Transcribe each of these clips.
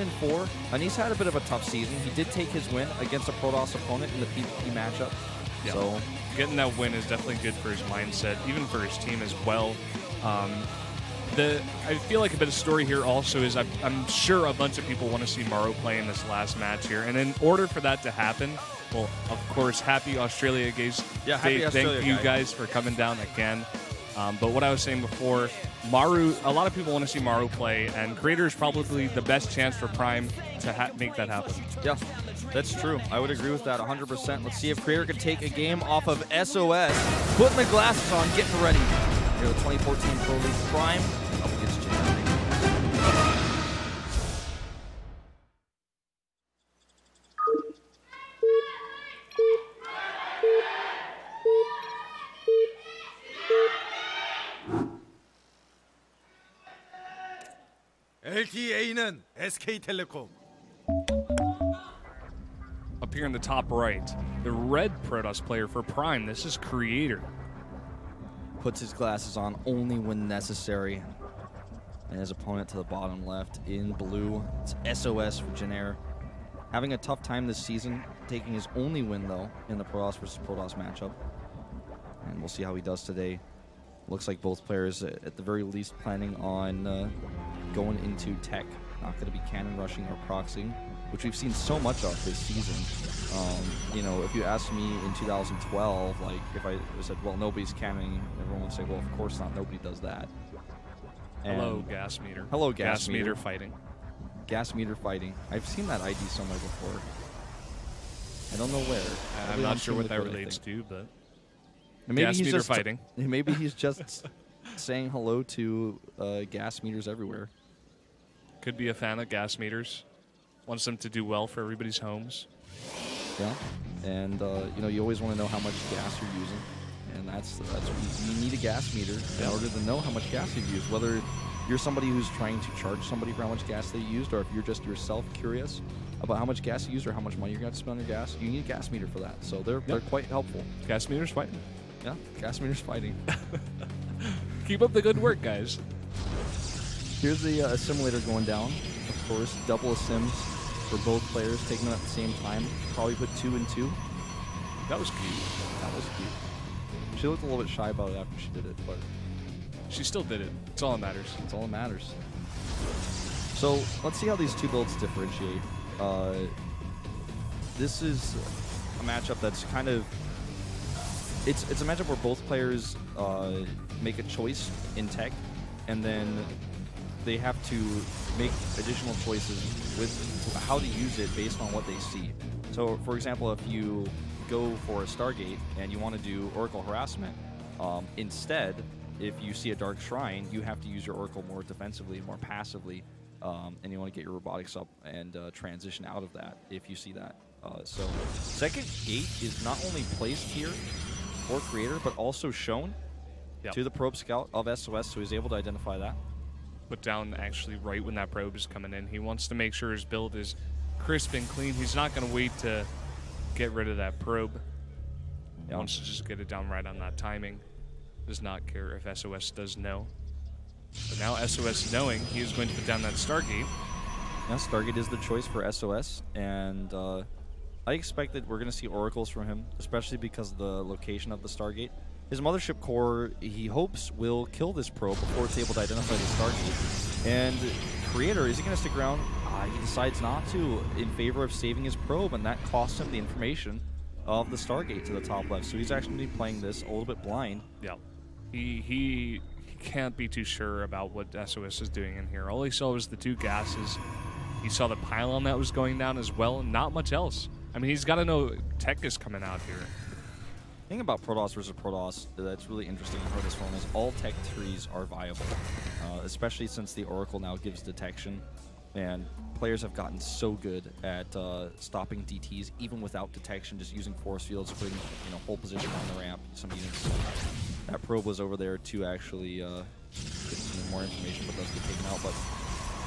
1-4, and he's had a bit of a tough season. He did take his win against a Protoss opponent in the PvP matchup. Yeah. So getting that win is definitely good for his mindset, even for his team as well. I feel like a bit of story here also is I'm sure a bunch of people want to see Maru play in this last match here, and in order for that to happen, well, of course, happy Australia Days. Yeah, happy Australia, thank you guys for coming down again. But what I was saying before, Maru, a lot of people want to see Maru play, and Creator is probably the best chance for Prime to make that happen. Yeah, that's true. I would agree with that 100%. Let's see if Creator can take a game off of SOS. Putting the glasses on, getting ready. Here, the 2014 Pro League Prime up against JINAIR. LTA는 SK텔레콤. Up here in the top right, the red Protoss player for Prime. This is Creator. Puts his glasses on only when necessary. And his opponent to the bottom left in blue. It's SOS for JINAIR. Having a tough time this season, taking his only win, though, in the Protoss versus Protoss matchup. And we'll see how he does today. Looks like both players, at the very least, planning on going into tech. Not going to be cannon rushing or proxying, which we've seen so much of this season. You know, if you asked me in 2012, like, if I said, well, nobody's cannoning, everyone would say, well, of course not, nobody does that. And hello, gas meter. Hello, gas meter fighting. Gas meter fighting. I've seen that ID somewhere before. I don't know where. I'm not sure what that relates to, but maybe gas he's meter just fighting. Maybe he's just saying hello to gas meters everywhere. Could be a fan of gas meters. Wants them to do well for everybody's homes. Yeah, and you know, you always want to know how much gas you're using, and that's what you need a gas meter in order to know how much gas you've used. Whether you're somebody who's trying to charge somebody for how much gas they used, or if you're just yourself curious about how much gas you used or how much money you're going to spend on your gas, you need a gas meter for that. So they're quite helpful. Gas meters fighting. Yeah, gas meters fighting. Keep up the good work, guys. Here's the assimilator going down. Of course, double assims for both players, taking them at the same time. Probably put 2 and 2. That was cute. That was cute. She looked a little bit shy about it after she did it, but she still did it. It's all that matters. It's all that matters. So let's see how these two builds differentiate. This is a matchup that's kind of it's a matchup where both players make a choice in tech, and then they have to make additional choices with how to use it based on what they see. So, for example, if you go for a Stargate and you want to do Oracle Harassment, instead, if you see a Dark Shrine, you have to use your Oracle more defensively, more passively, and you want to get your robotics up and transition out of that if you see that. So, second gate is not only placed here for Creator, but also shown to the Probe Scout of SOS, so he's able to identify that. Put down actually right when that probe is coming in. He wants to make sure his build is crisp and clean. He's not going to wait to get rid of that probe. He wants to just get it down right on that timing. Does not care if SOS does know. But now SOS knowing, he is going to put down that Stargate. Yeah, Stargate is the choice for SOS, and I expect that we're going to see oracles from him, especially because of the location of the Stargate. His Mothership Core, he hopes, will kill this probe before it's able to identify the Stargate. And Creator, is he going to stick around? He decides not to in favor of saving his probe, and that costs him the information of the Stargate to the top left. So he's actually going to be playing this a little bit blind. Yeah. He can't be too sure about what SOS is doing in here. All he saw was the two gases. He saw the pylon that was going down as well, and not much else. I mean, he's got to know tech is coming out here. The thing about Protoss versus Protoss that's really interesting for this one is all tech trees are viable, especially since the Oracle now gives detection, and players have gotten so good at stopping DTs even without detection, just using force fields, putting hold position on the ramp. Some units. That probe was over there to actually get some more information, but does get taken out. But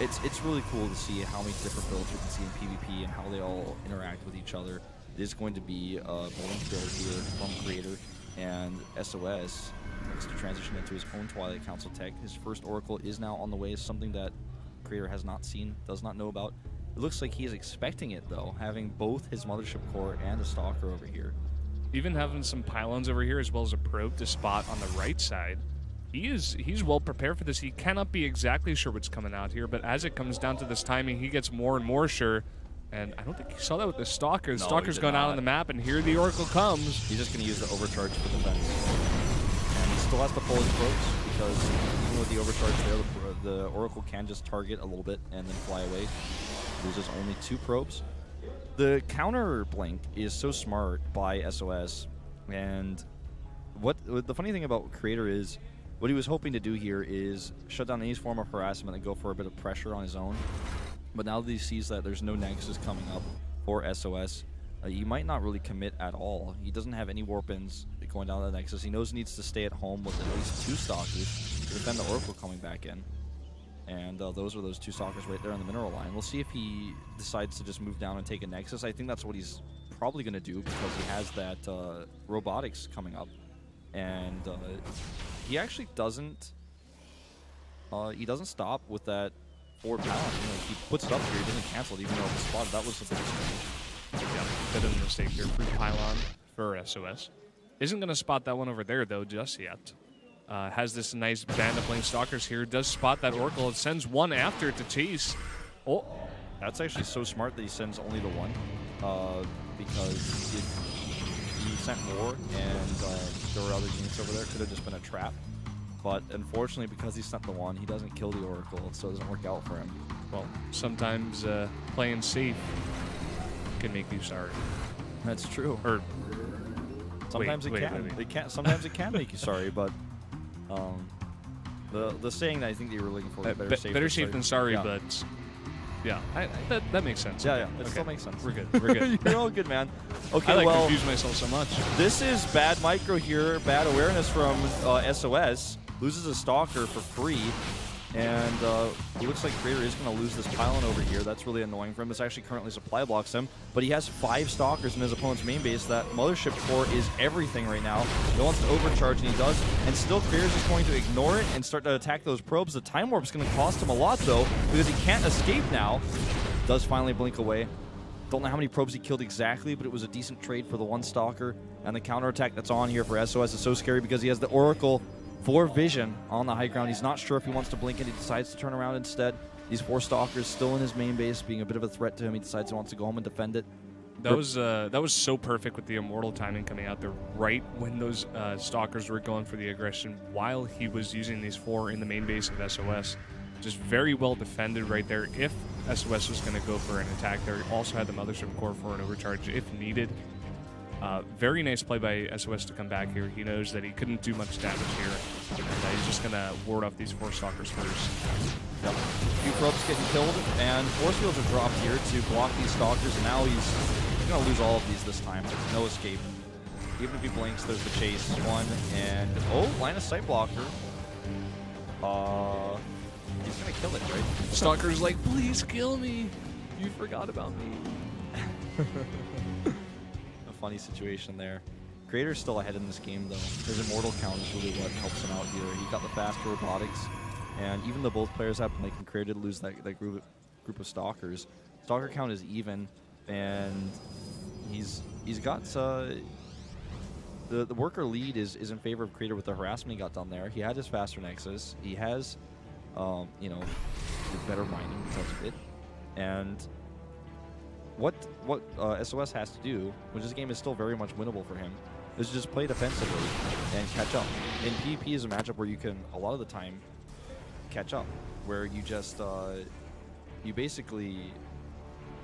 it's really cool to see how many different builds we can see in PvP and how they all interact with each other. It is going to be a bowling build here from Creator, and SOS looks to transition into his own Twilight Council tech. His first Oracle is now on the way, something that Creator has not seen, does not know about. It looks like he's expecting it, though, having both his Mothership Core and a Stalker over here. Even having some pylons over here as well as a probe to spot on the right side. He's well prepared for this. He cannot be exactly sure what's coming out here, but as it comes down to this timing, he gets more and more sure. And I don't think he saw that with the Stalker. The Stalker's gone out on the map, and here the Oracle comes. He's just going to use the overcharge for defense. And he still has to pull his probes, because even with the overcharge there, the Oracle can just target a little bit and then fly away. Loses only 2 probes. The counter blink is so smart by SOS, and what the funny thing about Creator is, what he was hoping to do here is shut down any form of harassment and go for a bit of pressure on his own. But now that he sees that there's no Nexus coming up for SOS, he might not really commit at all. He doesn't have any warp-ins going down to the Nexus. He knows he needs to stay at home with at least 2 Stalkers to defend the Oracle coming back in. And those are those 2 Stalkers right there on the mineral line. We'll see if he decides to just move down and take a Nexus. I think that's what he's probably going to do, because he has that robotics coming up. And he actually doesn't stop with that forward pylon. He puts it up here, he doesn't cancel it even though it's spotted. That was a bit strange. Yeah, bit of a mistake here. Free pylon for SOS. Isn't going to spot that one over there, though, just yet. Has this nice band of playing Stalkers here. Does spot that Oracle. It sends one after it to chase. Oh, that's actually so smart that he sends only the one. Because if he sent more and there were other units over there, it could have just been a trap. But unfortunately, because he sent the one, he doesn't kill the Oracle, so it doesn't work out for him. Well, sometimes playing safe can make you sorry. That's true. Or sometimes it can. It can. Sometimes it can make you sorry, but the saying that I think that you were looking for is better safe than sorry. Yeah. But yeah, that makes sense. Yeah, it still makes sense. We're good. We're good. You're all good, man. Okay, I well, confuse myself so much. This is bad micro here, bad awareness from SOS. Loses a Stalker for free, and it looks like Creator is going to lose this pylon over here. That's really annoying for him. This actually currently supply blocks him, but he has 5 Stalkers in his opponent's main base. That Mothership Core is everything right now. He wants to overcharge, and he does, and still Creator is just going to ignore it and start to attack those probes. The Time Warp is going to cost him a lot, though, because he can't escape now. Does finally blink away. Don't know how many probes he killed exactly, but it was a decent trade for the 1 Stalker, and the counterattack that's on here for SOS is so scary because he has the Oracle for vision on the high ground. He's not sure if he wants to blink it. He decides to turn around instead. These 4 Stalkers still in his main base, being a bit of a threat to him. He decides he wants to go home and defend it. That was so perfect with the Immortal timing coming out there right when those Stalkers were going for the aggression while he was using these 4 in the main base of SOS. Just very well defended right there. If SOS was going to go for an attack there, he also had the Mothership Core for an overcharge if needed. Very nice play by SOS to come back here. He knows that he couldn't do much damage here. And he's just going to ward off these 4 Stalkers first. Yep. A few probes getting killed, and force fields are dropped here to block these Stalkers, and now he's going to lose all of these this time. No escape. Even if he blinks, there's the chase. 1, and line of sight blocker. He's going to kill it, right? Stalker's like, please kill me. You forgot about me. Funny situation there. Creator's still ahead in this game, though. His Immortal count is really what helps him out here. He got the faster robotics, and even though both players have been making Creator to lose that group of Stalkers, Stalker count is even, and he's got the worker lead is in favor of Creator with the harassment he got done there. He had his faster Nexus. He has, better mining because of it, and what SOS has to do, which this game is still very much winnable for him, is just play defensively and catch up. And PvP is a matchup where you can, a lot of the time, catch up, where you just, you basically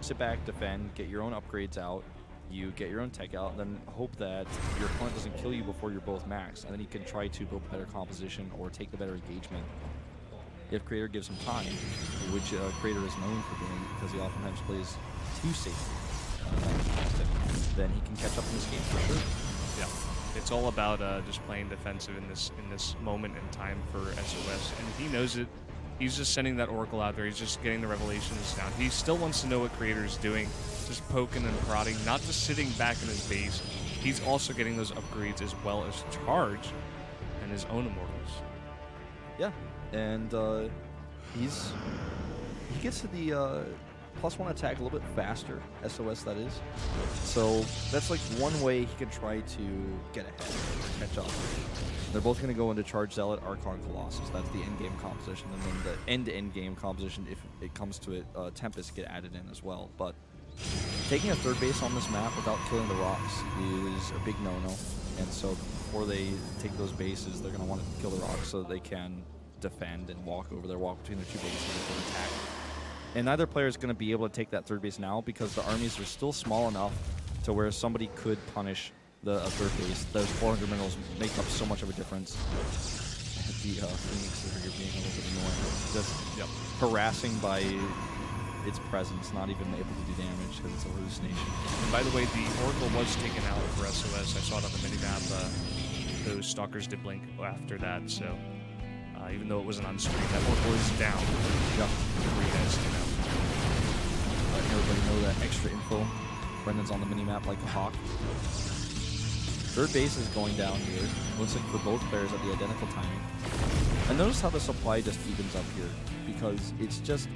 sit back, defend, get your own upgrades out, you get your own tech out, and then hope that your opponent doesn't kill you before you're both maxed, and then you can try to build a better composition or take the better engagement. If Creator gives him time, which Creator is known for doing because he oftentimes plays too safe, then he can catch up in this game for sure. Yeah, it's all about just playing defensive in this moment in time for SOS, and he knows it. He's just sending that Oracle out there. He's just getting the revelations down. He still wants to know what Creator is doing, just poking and prodding, not just sitting back in his base. He's also getting those upgrades as well as charge and his own Immortals. Yeah, and he gets to the +1 attack a little bit faster, SOS that is. So that's like one way he can try to get ahead, catch up. They're both going to go into Charge Zealot, Archon, Colossus. That's the end-game composition. And then the end-to-end game composition, if it comes to it, Tempest get added in as well. But taking a third base on this map without killing the rocks is a big no-no. And so before they take those bases, they're going to want to kill the rocks so that they can defend and walk over there, walk between their two bases and attack. And neither player is going to be able to take that third base now because the armies are still small enough to where somebody could punish the third base. Those 400 minerals make up so much of a difference. The Phoenix are being a little bit annoying. Just harassing by its presence, not even able to do damage because it's a hallucination. And by the way, the Oracle was taken out for SOS. I saw it on the minimap. Those Stalkers did blink after that, so even though it wasn't on screen, that Oracle is down. Yeah. For you guys to know. Letting everybody know that extra info. Brendan's on the minimap like a hawk. Third base is going down here. Looks like for both players at the identical timing. And notice how the supply just evens up here because it's just,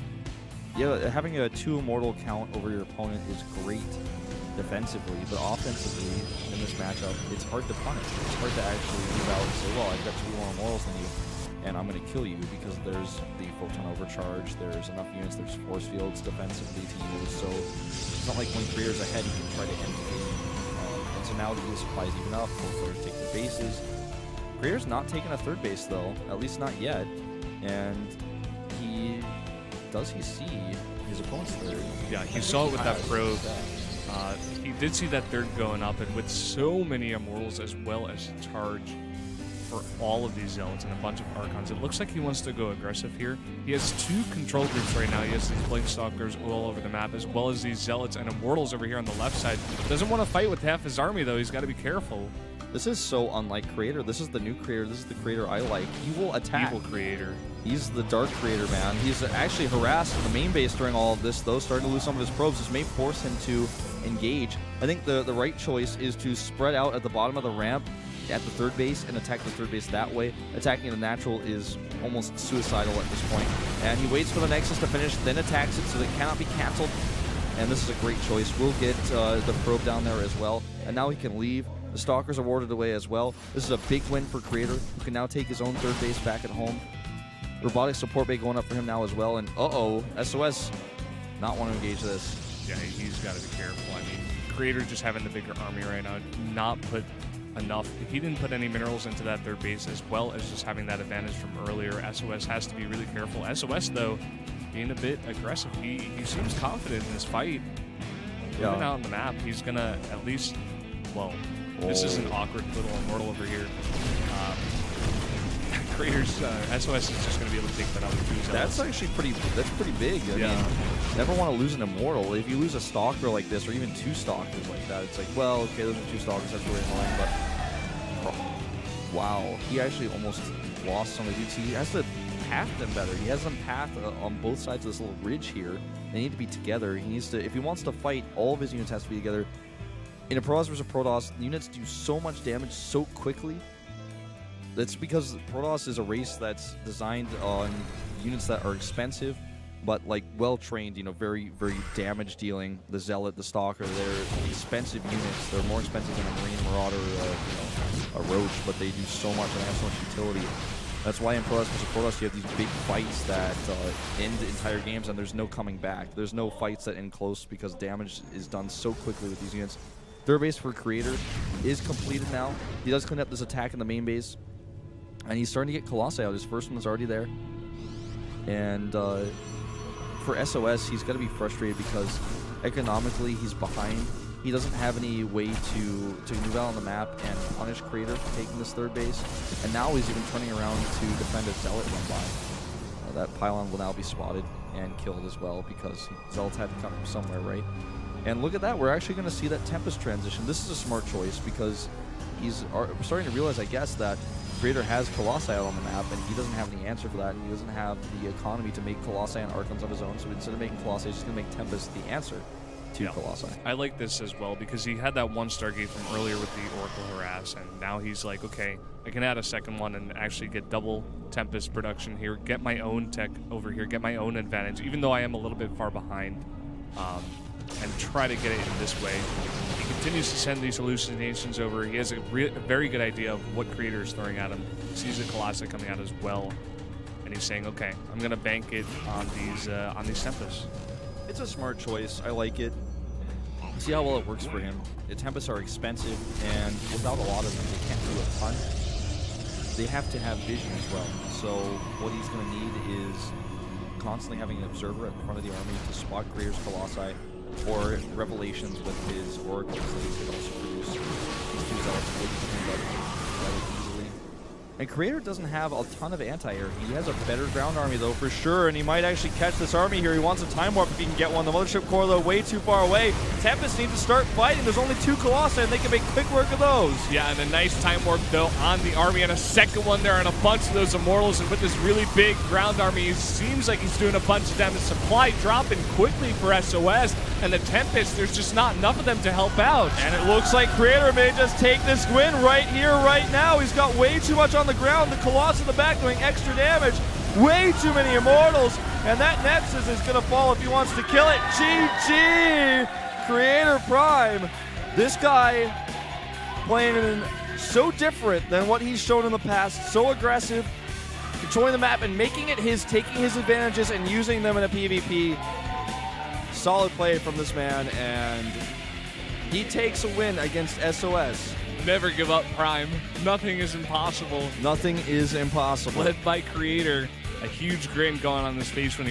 having a 2 immortal count over your opponent is great defensively, but offensively in this matchup, it's hard to punish. It's hard to actually move out and say, well, I've got 2 more immortals than you, and I'm going to kill you because there's the photon overcharge, there's enough units, there's force fields defensively to use, so it's not like when Creator's ahead, you can try to end the game. And so now that the supplies even up, both players take their bases. Creator's not taking a third base though, at least not yet, and does he see his opponent's third? Yeah, he saw it with that probe. He did see that third going up, and with so many immortals as well as charge for all of these zealots and a bunch of archons, it looks like he wants to go aggressive here. He has 2 control groups right now. He has these blink stalkers all over the map, as well as these zealots and immortals over here on the left side. Doesn't want to fight with half his army though. He's got to be careful. This is so unlike Creator. This is the new Creator. This is the Creator I like. He will attack. Evil Creator. He's the dark Creator, man. He's actually harassed in the main base during all of this, though, starting to lose some of his probes. This may force him to engage. I think the right choice is to spread out at the bottom of the ramp at the third base and attack the third base that way. Attacking the natural is almost suicidal at this point. And he waits for the Nexus to finish, then attacks it so that it cannot be canceled. And this is a great choice. We'll get the probe down there as well. And now he can leave. The Stalkers are warded away as well. This is a big win for Creator, who can now take his own third base back at home. Robotic support bay going up for him now as well. And SOS not want to engage this. Yeah, he's got to be careful. I mean, Creator just having the bigger army right now, not put enough. He didn't put any minerals into that third base, as well as just having that advantage from earlier. SOS has to be really careful. SOS, though, being a bit aggressive. He seems confident in this fight. Moving out on the map, he's going to at least, well, this is an awkward little immortal over here. Creator's SOS is just going to be able to take that out with 2 zealots. That's actually pretty big. I mean, never want to lose an immortal. If you lose a stalker like this, or even 2 stalkers like that, it's like, well, okay, those are 2 stalkers. That's really annoying. But wow, he actually almost lost some of these. He has to path them better. He has them pathed on both sides of this little ridge here. They need to be together. He needs to, if he wants to fight, all of his units has to be together. In a Protoss versus Protoss, units do so much damage so quickly. That's because Protoss is a race that's designed on units that are expensive, but like well-trained, very, very damage-dealing. The Zealot, the Stalker, they're expensive units. They're more expensive than a Marine Marauder or a Roach, but they do so much and they have so much utility. That's why in Protoss versus Protoss you have these big fights that end entire games and there's no coming back. There's no fights that end close because damage is done so quickly with these units. Third base for Creator is completed now. He does clean up this attack in the main base. And he's starting to get Colossi out. His first one is already there. And for SOS, he's got to be frustrated because economically he's behind. He doesn't have any way to move out on the map and punish Creator for taking this third base. And now he's even turning around to defend a Zealot run by. That pylon will now be spotted and killed as well because Zealots had to come from somewhere, right? And look at that. We're actually going to see that Tempest transition. This is a smart choice because he's starting to realize, I guess, that Creator has Colossi out on the map, and he doesn't have any answer for that, and he doesn't have the economy to make Colossi and Archons of his own, so instead of making Colossi, he's just going to make Tempest the answer to Colossi. I like this as well, because he had that 1 Stargate from earlier with the Oracle Harass, and now he's like, okay, I can add a second one and actually get double Tempest production here, get my own tech over here, get my own advantage, even though I am a little bit far behind. and try to get it in this way. He continues to send these hallucinations over. He has a very good idea of what Creator is throwing at him. He sees a Colossus coming out as well, and he's saying, "Okay, I'm gonna bank it on these Tempest." It's a smart choice. I like it. See how well it works for him. The Tempests are expensive, and without a lot of them, they can't do a ton. They have to have vision as well. So what he's going to need is constantly having an observer at the front of the army to spot Creator's Colossi or revelations with his oracles that he can also produce. These two zealots will be cleaned up rather easily. And Creator doesn't have a ton of anti-air. He has a better ground army, though, for sure, and he might actually catch this army here. He wants a time warp if he can get one. The Mothership Core, though, way too far away. Tempest need to start fighting. There's only 2 Colossi, and they can make quick work of those. Yeah, and a nice time warp, though, on the army, and a second one there, and a bunch of those Immortals, and with this really big ground army, it seems like he's doing a bunch of damage. Supply dropping quickly for SOS, and the Tempest, there's just not enough of them to help out. And it looks like Creator may just take this win right here, right now. He's got way too much on the ground. The Colossus in the back doing extra damage. Way too many Immortals. And that Nexus is going to fall if he wants to kill it. GG! Creator Prime. This guy playing so different than what he's shown in the past. So aggressive. Controlling the map and making it his, taking his advantages and using them in a PvP. Solid play from this man, and he takes a win against SOS. Never give up, Prime. Nothing is impossible. Nothing is impossible. Led by Creator. A huge grin going on his face when he